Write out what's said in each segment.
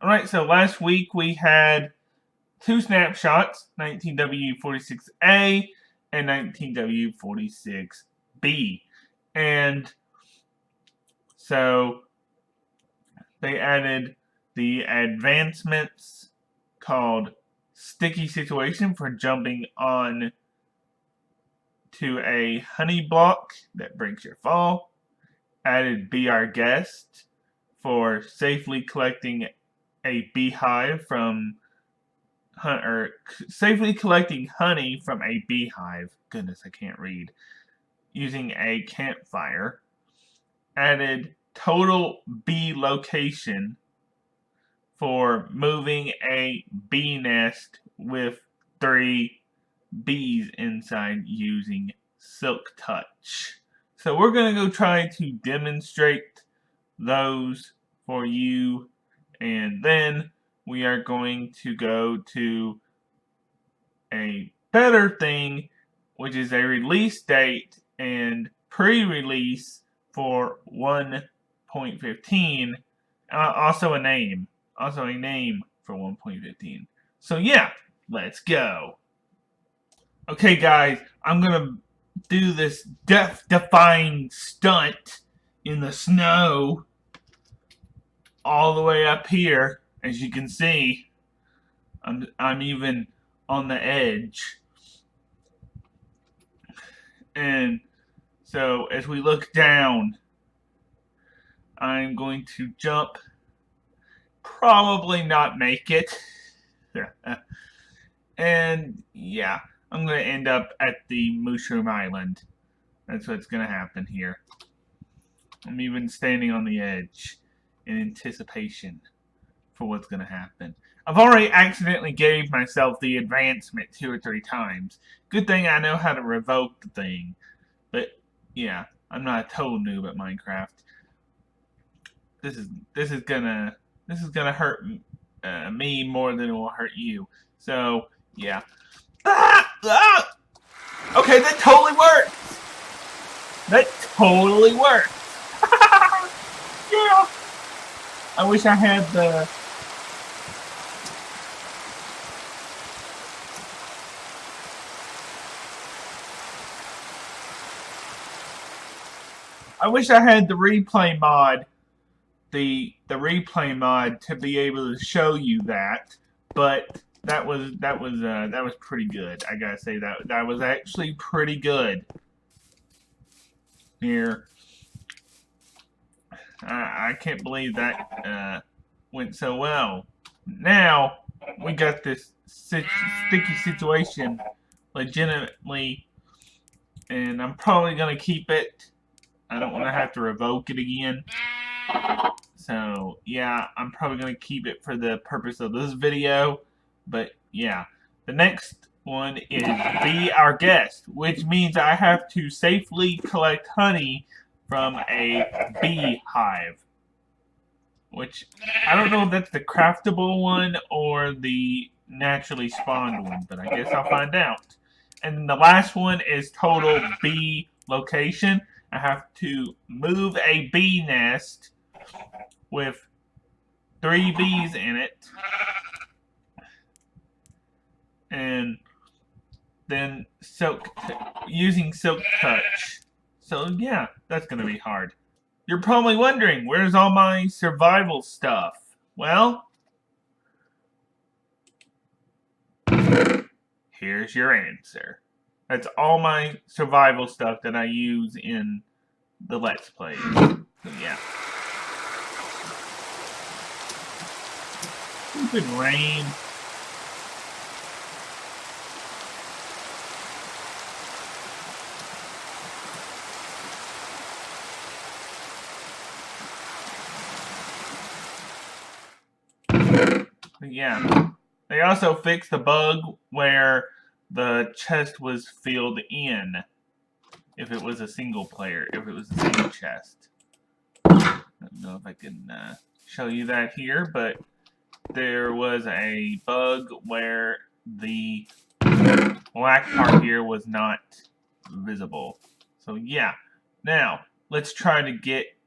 Alright, so last week we had two snapshots, 19W46A and 19W46B. And so they added the advancements called Sticky Situation for jumping on to a honey block that breaks your fall. Added Be Our Guest for safely collecting a beehive from safely collecting honey from a beehive. Goodness, I can't read. Using a campfire. Added total bee location for moving a bee nest with 3 bees inside using Silk Touch. So we're going to go try to demonstrate those for you, and then we are going to go to a better thing, which is a release date and pre-release for 1.15. Also a name for 1.15. So yeah, let's go. Okay guys, I'm gonna do this death-defying stunt in the snow all the way up here. As you can see, I'm even on the edge. And so as we look down, I'm going to jump, probably not make it. And yeah, I'm going to end up at the Mushroom Island. That's what's going to happen here. I'm even standing on the edge in anticipation for what's going to happen. I've already accidentally gave myself the advancement 2 or 3 times. Good thing I know how to revoke the thing. But yeah, I'm not a total noob at Minecraft. This is gonna hurt me more than it will hurt you. So yeah. Okay, that totally works. That totally works. Yeah. I wish I had the. I wish I had the replay mod, the replay mod to be able to show you that, but that was pretty good. I gotta say that was actually pretty good. Here, I can't believe that went so well. Now we got this sticky situation legitimately, and I'm probably gonna keep it. I don't want to have to revoke it again. So, yeah, I'm probably going to keep it for the purpose of this video. But, yeah. The next one is Be Our Guest, which means I have to safely collect honey from a beehive. Which, I don't know if that's the craftable one or the naturally spawned one, but I guess I'll find out. And the last one is total bee location. I have to move a bee nest with 3 bees in it, and then using Silk Touch. So yeah, that's gonna be hard. You're probably wondering, where's all my survival stuff? Well, here's your answer. That's all my survival stuff that I use in the Let's Play. So, yeah. Stupid rain. But yeah. They also fixed the bug where the chest was filled in if it was a single player, if it was a single chest. I don't know if I can show you that here, but there was a bug where the black part here was not visible. So yeah. Now, let's try to get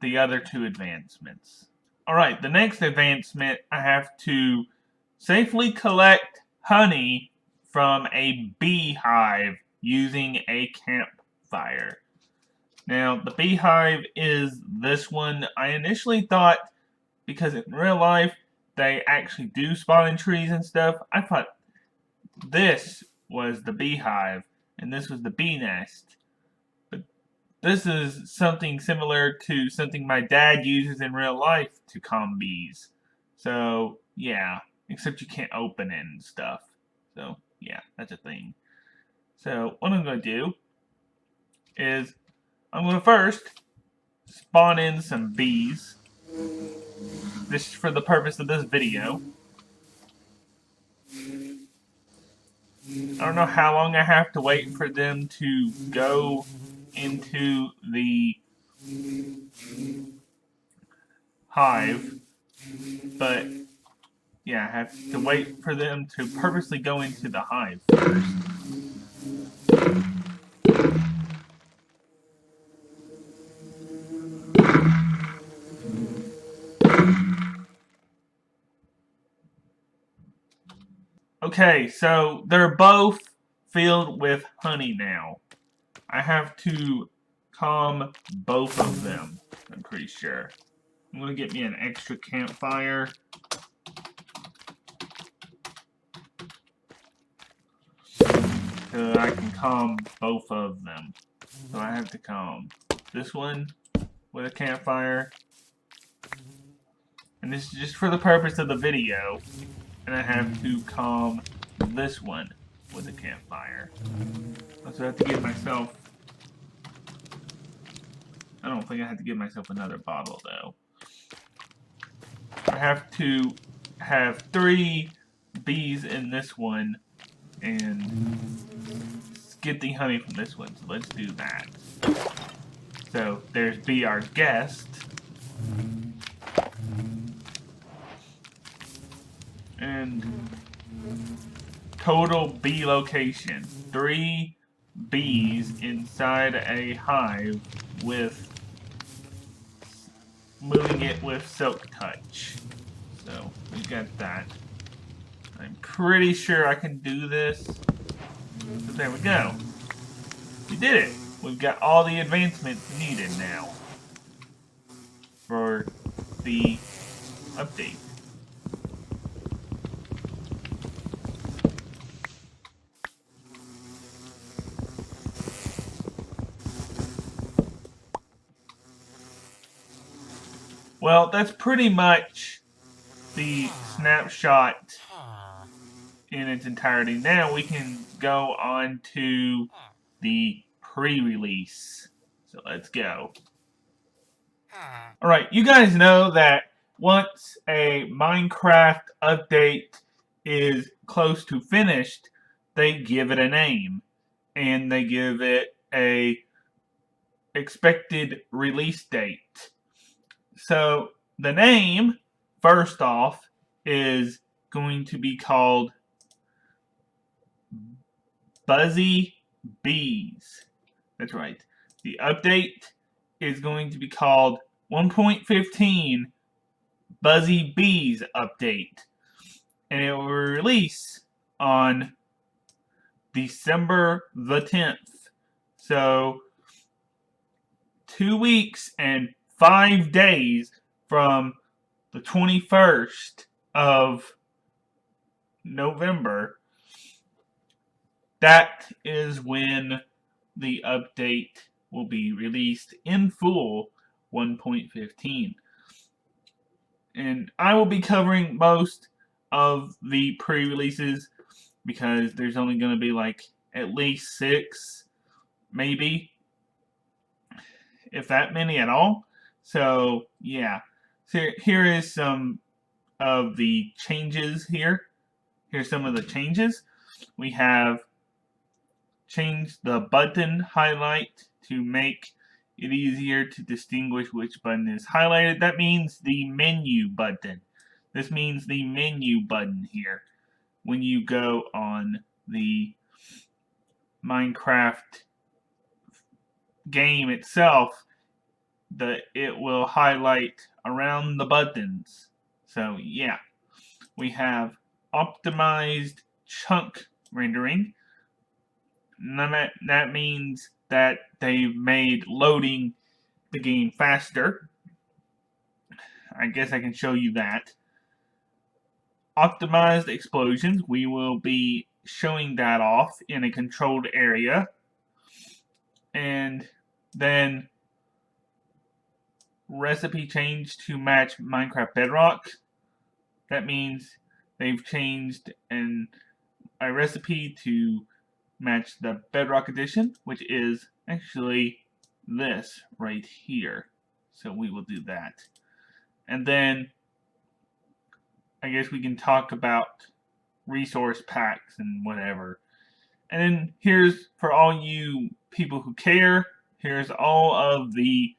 the other 2 advancements. Alright, the next advancement, I have to safely collect honey from a beehive using a campfire. Now, the beehive is this one. I initially thought, because in real life, they actually do spawn in trees and stuff, I thought this was the beehive, and this was the bee nest. But this is something similar to something my dad uses in real life to calm bees. So, yeah, except you can't open it and stuff. So, yeah, that's a thing. So, what I'm going to do is I'm going to first spawn in some bees. This is for the purpose of this video. I don't know how long I have to wait for them to go into the hive, but yeah, I have to wait for them to purposely go into the hive first. Okay, so they're both filled with honey now. I have to calm both of them, I'm pretty sure. I'm going to get me an extra campfire. So I can calm both of them. So I have to calm this one with a campfire. And this is just for the purpose of the video. And I have to calm this one with a campfire. So I have to give myself... I don't think I have to give myself another bottle, though. I have to have 3 bees in this one and get the honey from this one. So let's do that. So there's Bee, our guest. And total bee location. 3 bees inside a hive with moving it with silk touch. So we got that. I'm pretty sure I can do this. But there we go. We did it. We've got all the advancements needed now for the update. Well, that's pretty much the snapshot in its entirety. Now we can go on to the pre-release. So let's go. Alright, you guys know that once a Minecraft update is close to finished, they give it a name. And they give it a expected release date. So the name, first off, is going to be called Buzzy Bees. That's right. The update is going to be called 1.15 Buzzy Bees Update. And it will release on December the 10th. So 2 weeks and 5 days from the 21st of November, that is when the update will be released in full 1.15. And I will be covering most of the pre-releases because there's only going to be like at least 6, maybe, if that many at all. So, yeah. So here is some of the changes here. Here's some of the changes. We have changed the button highlight to make it easier to distinguish which button is highlighted. That means the menu button. This means the menu button here. When you go on the Minecraft game itself, it will highlight around the buttons. So yeah, we have optimized chunk rendering. That means that they've made loading the game faster. I guess I can show you that. Optimized explosions, we will be showing that off in a controlled area. And then recipe change to match Minecraft Bedrock. That means they've changed a recipe to match the Bedrock edition, which is actually this right here. So we will do that. And then I guess we can talk about resource packs and whatever. And then here's, for all you people who care, here's all of the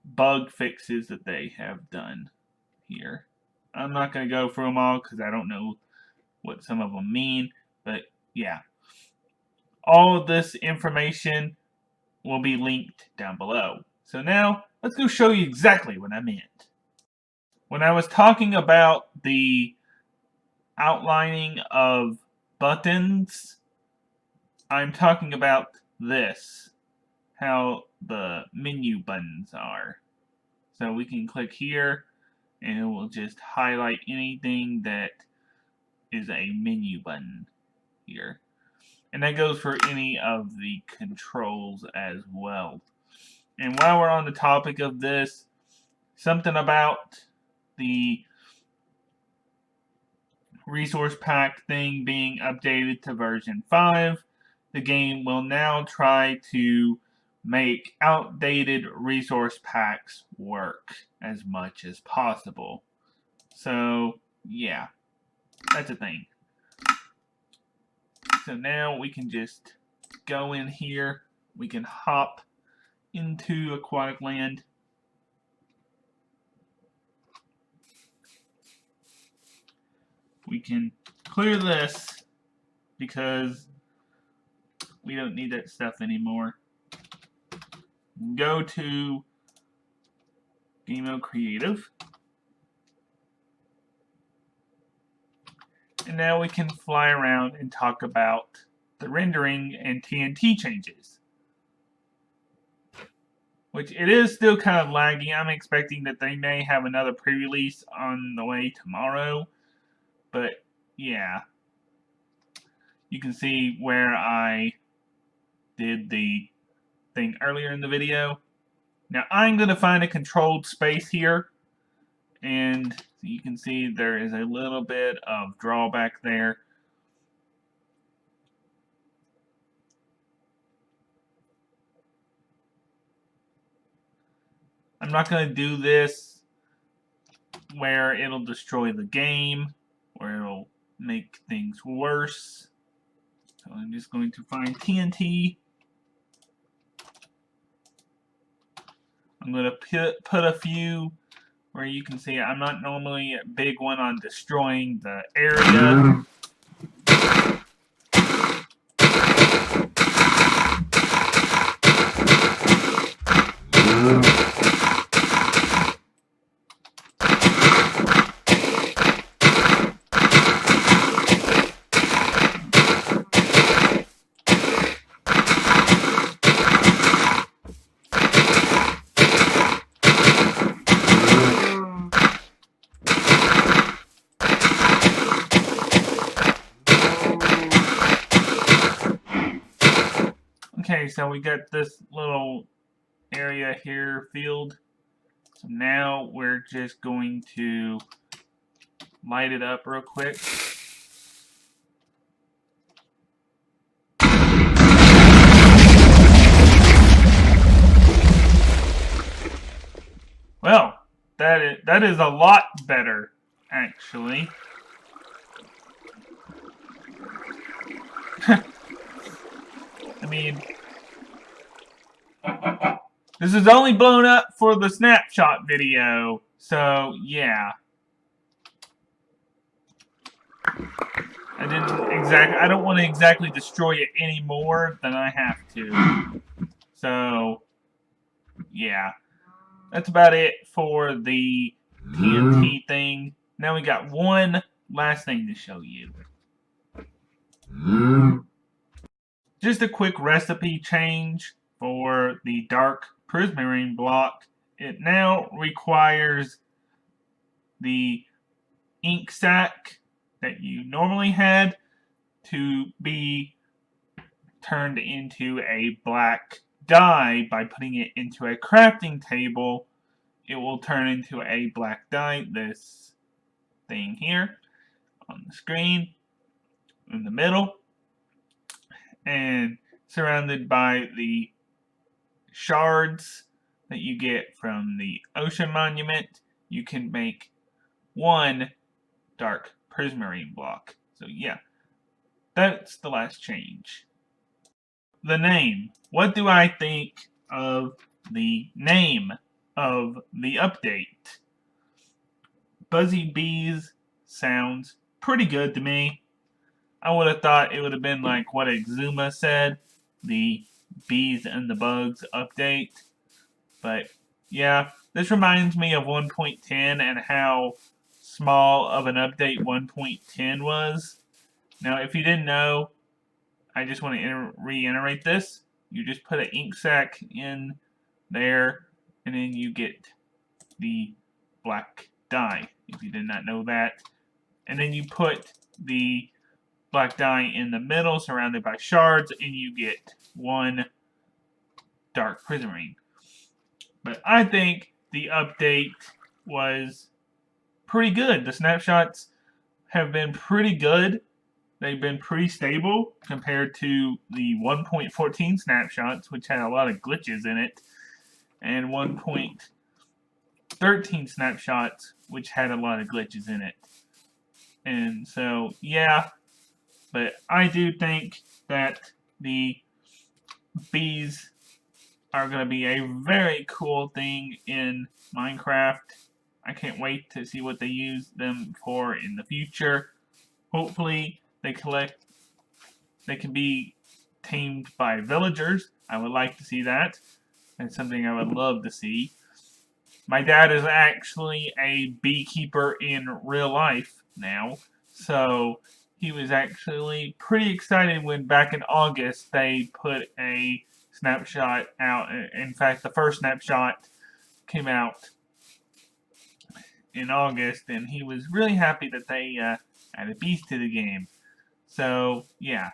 bug fixes that they have done here. I'm not going to go through them all because I don't know what some of them mean, but yeah. All of this information will be linked down below. So now, let's go show you exactly what I meant. When I was talking about the outlining of buttons, I'm talking about this, how the menu buttons are. So we can click here and it will just highlight anything that is a menu button here. And that goes for any of the controls as well. And while we're on the topic of this, something about the resource pack thing being updated to version 5. The game will now try to make outdated resource packs work as much as possible. So, yeah, that's a thing. So now we can just go in here. We can hop into Aquatic Land. We can clear this because we don't need that stuff anymore. Go to Game Mode Creative. And now we can fly around and talk about the rendering and TNT changes. Which it is still kind of lagging. I'm expecting that they may have another pre-release on the way tomorrow. But yeah, you can see where I did the thing earlier in the video. Now I'm going to find a controlled space here, and you can see there is a little bit of drawback there. I'm not going to do this where it'll destroy the game, where it'll make things worse. So I'm just going to find TNT. I'm going to put a few where you can see I'm not normally a big one on destroying the area. Okay, so we got this little area here filled. So now we're just going to light it up real quick. Well, that is a lot better, actually. I mean, this is only blown up for the snapshot video, so yeah. I don't want to exactly destroy it any more than I have to. So, yeah. that's about it for the TNT thing. Now we got one last thing to show you. Just a quick recipe change for the dark prismarine block. It now requires the ink sac that you normally had to be turned into a black dye by putting it into a crafting table. It will turn into a black dye, this thing here on the screen in the middle, and surrounded by the shards that you get from the ocean monument, you can make one dark prismarine block. So yeah, that's the last change. The name. What do I think of the name of the update? Buzzy Bees sounds pretty good to me. I would have thought it would have been like what Exuma said, the Bees and the Bugs update. But yeah, this reminds me of 1.10 and how small of an update 1.10 was. Now, if you didn't know, I just want to reiterate this. You just put an ink sac in there, and then you get the black dye, if you did not know that. And then you put the black dye in the middle, surrounded by shards, and you get one dark prismarine. But I think the update was pretty good. The snapshots have been pretty good. They've been pretty stable compared to the 1.14 snapshots, which had a lot of glitches in it, and 1.13 snapshots, which had a lot of glitches in it. And so, yeah, but I do think that the bees are going to be a very cool thing in Minecraft. I can't wait to see what they use them for in the future. Hopefully, they can be tamed by villagers. I would like to see that. That's something I would love to see. My dad is actually a beekeeper in real life now, so he was actually pretty excited when back in August they put a snapshot out. In fact, the first snapshot came out in August, and he was really happy that they added bees to the game. So, yeah.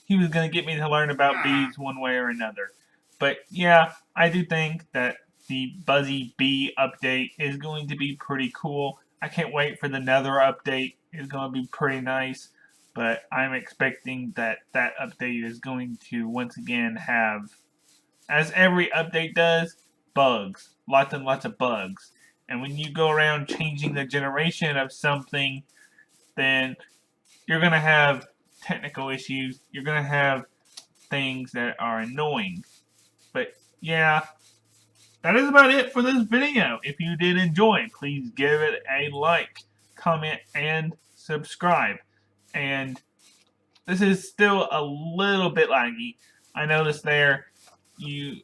He was going to get me to learn about bees one way or another. But, yeah, I do think that the Buzzy Bee update is going to be pretty cool. I can't wait for the Nether update. It's going to be pretty nice. But I'm expecting that that update is going to once again have, as every update does, bugs. Lots and lots of bugs. And when you go around changing the generation of something, then you're going to have technical issues. You're going to have things that are annoying. But yeah, that is about it for this video. If you did enjoy, please give it a like, comment, and subscribe. And this is still a little bit laggy. I noticed there you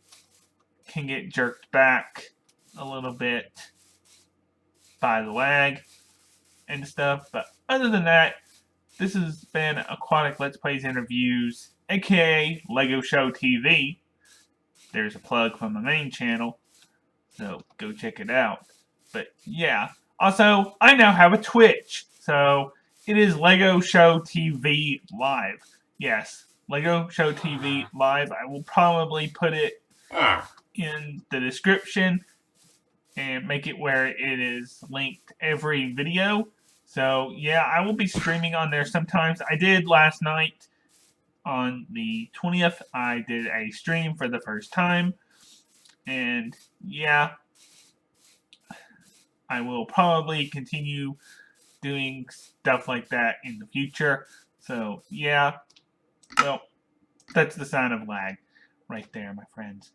can get jerked back a little bit by the lag and stuff. But other than that, this has been Aquatic Let's Plays Interviews, aka Lego Show TV. There's a plug from the main channel, so go check it out. But yeah, also, I now have a Twitch, so it is Lego Show TV Live. Yes, Lego Show TV Live. I will probably put it in the description and make it where it is linked every video. So yeah, I will be streaming on there sometimes. I did last night on the 20th. I did a stream for the first time. And yeah, I will probably continue doing stuff like that in the future. So yeah, well, that's the sign of lag right there, my friends.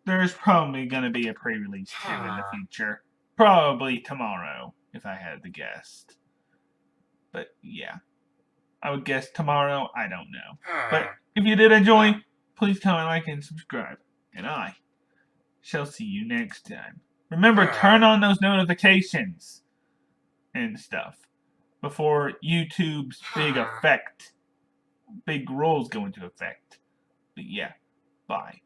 There's probably going to be a pre-release too in the future. Probably tomorrow, if I had to guess. But yeah. I would guess tomorrow. I don't know. But if you did enjoy, please comment, like, and subscribe. And I shall see you next time. Remember, turn on those notifications and stuff before YouTube's big rules go into effect. But yeah, bye.